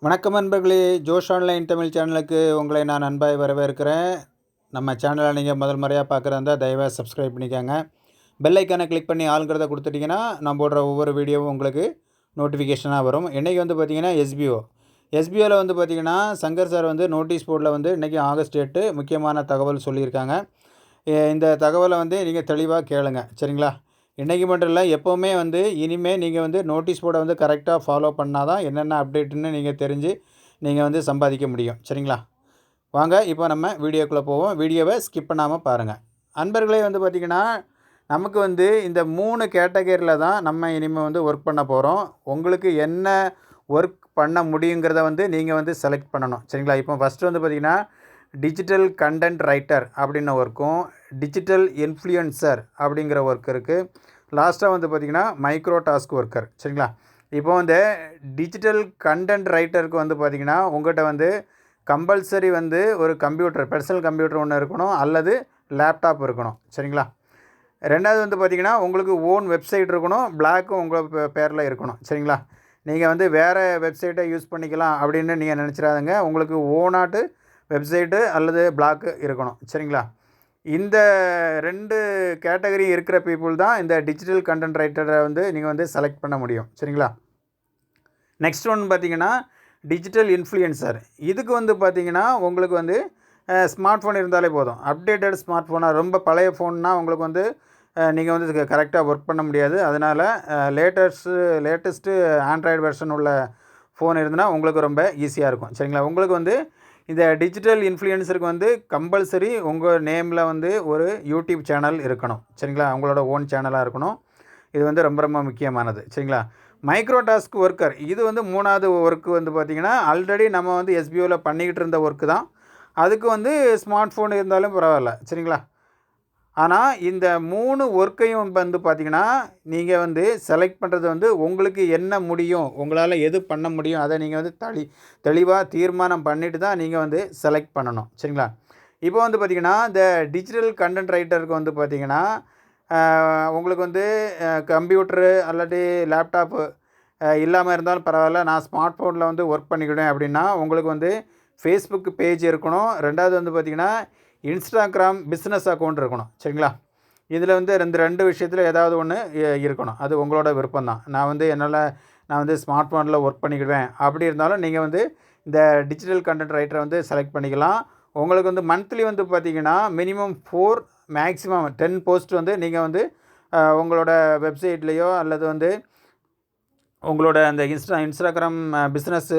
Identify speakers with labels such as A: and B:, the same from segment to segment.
A: வணக்கம் நண்பர்களே, ஜோஷ் ஆன்லைன் தமிழ் சேனலுக்கு உங்களை நான் அன்பாய் வரவேற்கிறேன். நம்ம சேனலை நீங்கள் முதல் முறையாக பார்க்குறதா தயவாக சப்ஸ்கிரைப் பண்ணிக்கோங்க. பெல் ஐக்கானை கிளிக் பண்ணி ஆளுங்கிறத கொடுத்துட்டிங்கன்னா நான் போடுற ஒவ்வொரு வீடியோவும் உங்களுக்கு நோட்டிஃபிகேஷனாக வரும். இன்றைக்கி வந்து பார்த்திங்கன்னா எஸ்பிஓவில் வந்து பார்த்திங்கன்னா சங்கர் சார் வந்து நோட்டீஸ் போர்டில் வந்து இன்றைக்கி ஆகஸ்ட் 8 முக்கியமான தகவல் சொல்லியிருக்காங்க. இந்த தகவலை வந்து நீங்கள் தெளிவாக கேளுங்க, சரிங்களா? இன்றைக்கி மட்டும் இல்லை, எப்போவுமே வந்து இனிமேல் நீங்கள் வந்து நோட்டீஸ் போர்டை வந்து கரெக்டாக ஃபாலோ பண்ணால் தான் என்னென்ன அப்டேட்டுன்னு நீங்கள் தெரிஞ்சு நீங்கள் வந்து சம்பாதிக்க முடியும், சரிங்களா? வாங்க இப்போ நம்ம வீடியோக்குள்ளே போவோம். வீடியோவை ஸ்கிப் பண்ணாமல் பாருங்கள். அன்பர்களே, வந்து பார்த்திங்கன்னா நமக்கு வந்து இந்த 3 கேட்டகரியில் தான் நம்ம இனிமேல் வந்து ஒர்க் பண்ண போகிறோம். உங்களுக்கு என்ன ஒர்க் பண்ண முடியுங்கிறத வந்து நீங்கள் வந்து செலக்ட் பண்ணணும், சரிங்களா? இப்போ ஃபஸ்ட்டு வந்து பார்த்திங்கன்னா டிஜிட்டல் கண்டென்ட் ரைட்டர் அப்படின்ன ஒர்க்கும், டிஜிட்டல் இன்ஃப்ளூயன்சர் அப்படிங்கிற ஒர்க் இருக்குது. லாஸ்ட்டாக வந்து பார்த்திங்கன்னா மைக்ரோ டாஸ்க் ஒர்க்கர், சரிங்களா? இப்போ வந்து டிஜிட்டல் கண்டென்ட் ரைட்டருக்கு வந்து பார்த்திங்கன்னா உங்கள்கிட்ட வந்து கம்பல்சரி வந்து ஒரு கம்ப்யூட்டர், பர்சனல் கம்ப்யூட்டர் ஒன்று இருக்கணும் அல்லது லேப்டாப் இருக்கணும், சரிங்களா? ரெண்டாவது வந்து பார்த்திங்கன்னா உங்களுக்கு ஓன் வெப்சைட் இருக்கணும், பிளாக்கும் உங்கள் பேரில் இருக்கணும், சரிங்களா? நீங்கள் வந்து வேறு வெப்சைட்டை யூஸ் பண்ணிக்கலாம் அப்படின்னு நீங்கள் நினச்சிடாதுங்க. உங்களுக்கு ஓனாட்டு வெப்சைட்டு அல்லது பிளாக்கு இருக்கணும், சரிங்களா? இந்த 2 கேட்டகரி இருக்கிற பீப்புள் தான் இந்த டிஜிட்டல் கண்டென்ட் ரைட்டரை வந்து நீங்கள் வந்து செலக்ட் பண்ண முடியும், சரிங்களா? நெக்ஸ்ட் ஒன் பார்த்திங்கன்னா டிஜிட்டல் இன்ஃப்ளூயன்சர். இதுக்கு வந்து பார்த்திங்கன்னா உங்களுக்கு வந்து ஸ்மார்ட் ஃபோன் இருந்தாலே போதும். அப்டேட்டட் ஸ்மார்ட் ஃபோனாக, ரொம்ப பழைய ஃபோன்னா உங்களுக்கு வந்து நீங்கள் வந்து கரெக்டாக ஒர்க் பண்ண முடியாது. அதனால் லேட்டஸ்ட்டு ஆண்ட்ராய்டு வெர்ஷன் உள்ள ஃபோன் இருந்ததுன்னா உங்களுக்கு ரொம்ப ஈஸியாக இருக்கும், சரிங்களா? உங்களுக்கு வந்து இந்த டிஜிட்டல் இன்ஃப்ளூயன்சருக்கு வந்து கம்பல்சரி உங்கள் நேமில் வந்து ஒரு யூடியூப் சேனல் இருக்கணும், சரிங்களா? அவங்களோட ஓன் சேனலாக இருக்கணும். இது வந்து ரொம்ப ரொம்ப முக்கியமானது, சரிங்களா? மைக்ரோ டாஸ்க் ஒர்க்கர், இது வந்து 3வது ஒர்க்கு வந்து பார்த்திங்கன்னா ஆல்ரெடி நம்ம வந்து எஸ்பிஓவில் பண்ணிக்கிட்டு இருந்த ஒர்க்கு தான். அதுக்கு வந்து ஸ்மார்ட் ஃபோன் இருந்தாலும் பரவாயில்ல, சரிங்களா? ஆனால் இந்த 3 ஒர்க்கையும் வந்து பார்த்திங்கன்னா நீங்கள் வந்து செலக்ட் பண்ணுறது வந்து உங்களுக்கு என்ன முடியும், உங்களால் எது பண்ண முடியும், அதை நீங்கள் வந்து தெளிவாக தீர்மானம் பண்ணிவிட்டு தான் நீங்கள் வந்து செலக்ட் பண்ணணும், சரிங்களா? இப்போ வந்து பார்த்திங்கன்னா இந்த டிஜிட்டல் கண்டென்ட் ரைட்டருக்கு வந்து பார்த்திங்கன்னா உங்களுக்கு வந்து கம்ப்யூட்டரு அல்லது லேப்டாப்பு இல்லாமல் இருந்தாலும் பரவாயில்ல, நான் ஸ்மார்ட் ஃபோனில் வந்து ஒர்க் பண்ணிக்கிடுவேன் அப்படின்னா உங்களுக்கு வந்து ஃபேஸ்புக் பேஜ் இருக்கணும். ரெண்டாவது வந்து பார்த்திங்கன்னா இன்ஸ்டாகிராம் பிஸ்னஸ் அக்கௌண்ட் இருக்கணும், சரிங்களா? இதில் வந்து ரெண்டு விஷயத்தில் ஏதாவது ஒன்று இருக்கணும். அது உங்களோட விருப்பம் தான். நான் வந்து ஸ்மார்ட் ஃபோனில் ஒர்க் பண்ணிக்கிடுவேன் அப்படி இருந்தாலும் நீங்கள் வந்து இந்த டிஜிட்டல் கண்டென்ட் ரைட்டரை வந்து செலக்ட் பண்ணிக்கலாம். உங்களுக்கு வந்து மந்த்லி வந்து பார்த்திங்கன்னா மினிமம் 4 மேக்ஸிமம் 10 போஸ்ட் வந்து நீங்கள் வந்து உங்களோட வெப்சைட்லேயோ அல்லது வந்து உங்களோட அந்த இன்ஸ்டாகிராம் பிஸ்னஸ்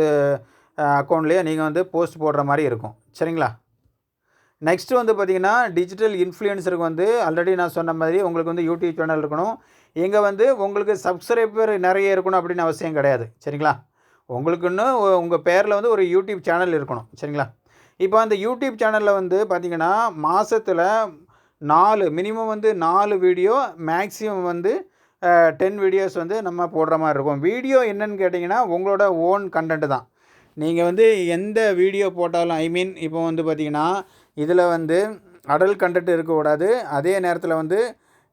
A: அக்கௌண்ட்லேயோ நீங்கள் வந்து போஸ்ட் போடுற மாதிரி இருக்கும், சரிங்களா? நெக்ஸ்ட்டு வந்து பார்த்திங்கன்னா டிஜிட்டல் இன்ஃப்ளூயன்சருக்கு வந்து ஆல்ரெடி நான் சொன்ன மாதிரி உங்களுக்கு வந்து யூடியூப் சேனல் இருக்கணும். இங்கே வந்து உங்களுக்கு சப்ஸ்கிரைபர் நிறைய இருக்கணும் அப்படின்னு அவசியம் கிடையாது, சரிங்களா? உங்களுக்குன்னு உங்கள் பேரில் வந்து ஒரு யூடியூப் சேனல் இருக்கணும், சரிங்களா? இப்போ அந்த யூடியூப் சேனலில் வந்து பார்த்திங்கன்னா மாதத்தில் 4 மினிமம் வந்து 4 வீடியோ, மேக்ஸிமம் வந்து 10 வீடியோஸ் வந்து நம்ம போடுற மாதிரி இருக்கும். வீடியோ என்னன்னு கேட்டிங்கன்னா உங்களோட ஓன் கண்டென்ட் தான். நீங்கள் வந்து எந்த வீடியோ போட்டாலும் இப்போ வந்து பார்த்திங்கன்னா இதில் வந்து அடல்ட் கண்டென்ட் இருக்கக்கூடாது. அதே நேரத்தில் வந்து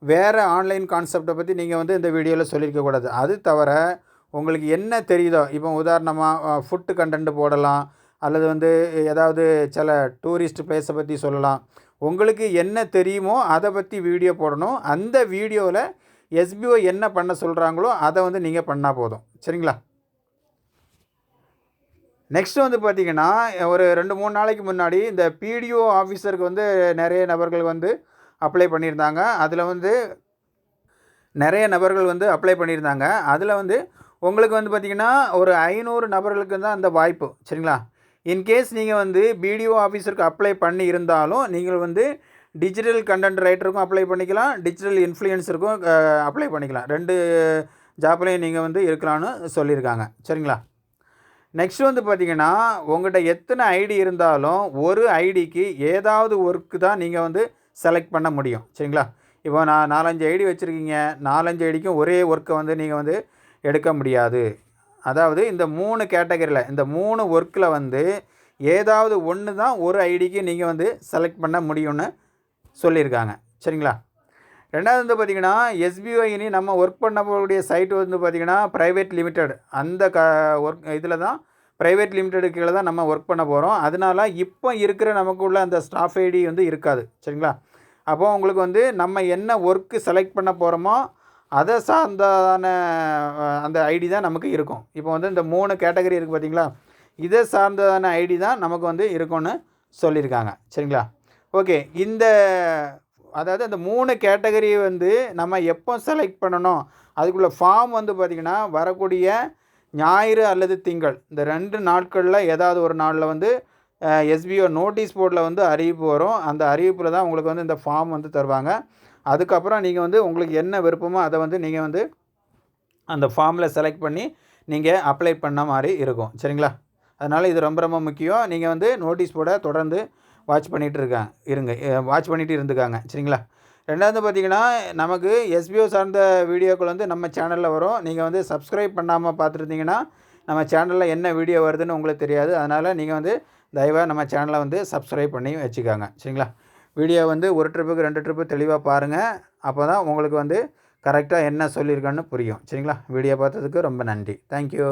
A: வேறு ஆன்லைன் கான்செப்டை பற்றி நீங்கள் வந்து இந்த வீடியோவில் சொல்லியிருக்கக்கூடாது. அது தவிர உங்களுக்கு என்ன தெரியுதோ, இப்போ உதாரணமாக ஃபுட்டு கண்டென்ட் போடலாம் அல்லது வந்து ஏதாவது சில டூரிஸ்ட் பிளேஸை பற்றி சொல்லலாம். உங்களுக்கு என்ன தெரியுமோ அதை பற்றி வீடியோ போடணும். அந்த வீடியோவில் எஸ்பிஓ என்ன பண்ண சொல்கிறாங்களோ அதை வந்து நீங்கள் பண்ணால் போதும், சரிங்களா? நெக்ஸ்ட்டு வந்து பார்த்திங்கன்னா ஒரு 2-3 நாளைக்கு முன்னாடி இந்த பிடிஓ ஆஃபீஸருக்கு வந்து நிறைய நபர்கள் வந்து அப்ளை பண்ணியிருந்தாங்க. அதில் வந்து நிறைய நபர்கள் வந்து அப்ளை பண்ணியிருந்தாங்க. அதில் வந்து உங்களுக்கு வந்து பார்த்திங்கன்னா ஒரு 500 நபர்களுக்கு தான் அந்த வாய்ப்பு, சரிங்களா? இன்கேஸ் நீங்கள் வந்து பிடிஓ ஆஃபீஸருக்கு அப்ளை பண்ணி இருந்தாலும் நீங்கள் வந்து டிஜிட்டல் கண்டென்ட் ரைட்டருக்கும் அப்ளை பண்ணிக்கலாம், டிஜிட்டல் இன்ஃப்ளூயன்ஸருக்கும் அப்ளை பண்ணிக்கலாம். 2 ஜாப்லேயும் நீங்கள் வந்து இருக்கலாம்னு சொல்லியிருக்காங்க, சரிங்களா? நெக்ஸ்ட் வந்து பார்த்திங்கன்னா உங்கள்கிட்ட எத்தனை ஐடி இருந்தாலும் ஒரு ஐடிக்கு ஏதாவது ஒர்க்கு தான் நீங்கள் வந்து செலக்ட் பண்ண முடியும், சரிங்களா? இப்போ நான் 4-5 ஐடி வச்சுருக்கீங்க, 4-5 ஐடிக்கும் ஒரே ஒர்க்கை வந்து நீங்கள் வந்து எடுக்க முடியாது. அதாவது இந்த 3 கேட்டகரியில் இந்த 3 ஒர்க்கில் வந்து ஏதாவது ஒன்று தான் ஒரு ஐடிக்கு நீங்கள் வந்து செலக்ட் பண்ண முடியும்னு சொல்லியிருக்காங்க, சரிங்களா? ரெண்டாவது வந்து பார்த்திங்கன்னா எஸ்பிஓ இனி நம்ம ஒர்க் பண்ணக்கூடிய சைட்டு வந்து பார்த்திங்கன்னா ப்ரைவேட் லிமிடெட் அந்த ஒர்க் இதில் தான் ப்ரைவேட் லிமிடெடு கீழே தான் நம்ம ஒர்க் பண்ண போகிறோம். அதனால இப்போ இருக்கிற நமக்கு உள்ள அந்த ஸ்டாஃப் ஐடி வந்து இருக்காது. சரிங்களா? அப்போது உங்களுக்கு வந்து நம்ம என்ன ஒர்க்கு செலக்ட் பண்ண போகிறோமோ அதை சார்ந்தான அந்த ஐடி தான் நமக்கு இருக்கும். இப்போ வந்து இந்த 3 கேட்டகரி இருக்குது பார்த்தீங்களா? இதை சார்ந்ததான ஐடி தான் நமக்கு வந்து இருக்கும்னு சொல்லியிருக்காங்க. சரிங்களா? ஓகே. அதாவது அந்த 3 கேட்டகரி வந்து நம்ம எப்போ செலக்ட் பண்ணணும், அதுக்குள்ள ஃபார்ம் வந்து பார்த்திங்கன்னா வரக்கூடிய ஞாயிறு அல்லது திங்கள் இந்த 2 நாட்களில் ஏதாவது ஒரு நாளில் வந்து எஸ்பிஓ நோட்டீஸ் போர்டில் வந்து அறிவிப்பு வரும். அந்த அறிவிப்பில் தான் உங்களுக்கு வந்து இந்த ஃபார்ம் வந்து தருவாங்க. அதுக்கப்புறம் நீங்கள் வந்து உங்களுக்கு என்ன விருப்பமோ அதை வந்து நீங்கள் வந்து அந்த ஃபார்மில் செலக்ட் பண்ணி நீங்கள் அப்ளை பண்ண மாதிரி இருக்கும். சரிங்களா? அதனால் இது ரொம்ப ரொம்ப முக்கியம். நீங்கள் வந்து நோட்டீஸ் போர்டை தொடர்ந்து வாட்ச் பண்ணிட்டு இருந்துக்காங்க. சரிங்களா? 2வது பார்த்திங்கன்னா நமக்கு எஸ்பிஓ சார்ந்த வீடியோக்கள் வந்து நம்ம சேனலில் வரும். நீங்கள் வந்து சப்ஸ்கிரைப் பண்ணாமல் பார்த்துருந்தீங்கன்னா நம்ம சேனலில் என்ன வீடியோ வருதுன்னு உங்களுக்கு தெரியாது. அதனால் நீங்கள் வந்து தயவாக நம்ம சேனலை வந்து சப்ஸ்கிரைப் பண்ணி வச்சுக்காங்க. சரிங்களா? வீடியோ வந்து 1 ட்ரிப்புக்கு 2 ட்ரிப்பு தெளிவாக பாருங்கள். அப்போ தான் உங்களுக்கு வந்து கரெக்டாக என்ன சொல்லியிருக்கேன்னு புரியும். சரிங்களா? வீடியோ பார்த்ததுக்கு ரொம்ப நன்றி. தேங்க்யூ.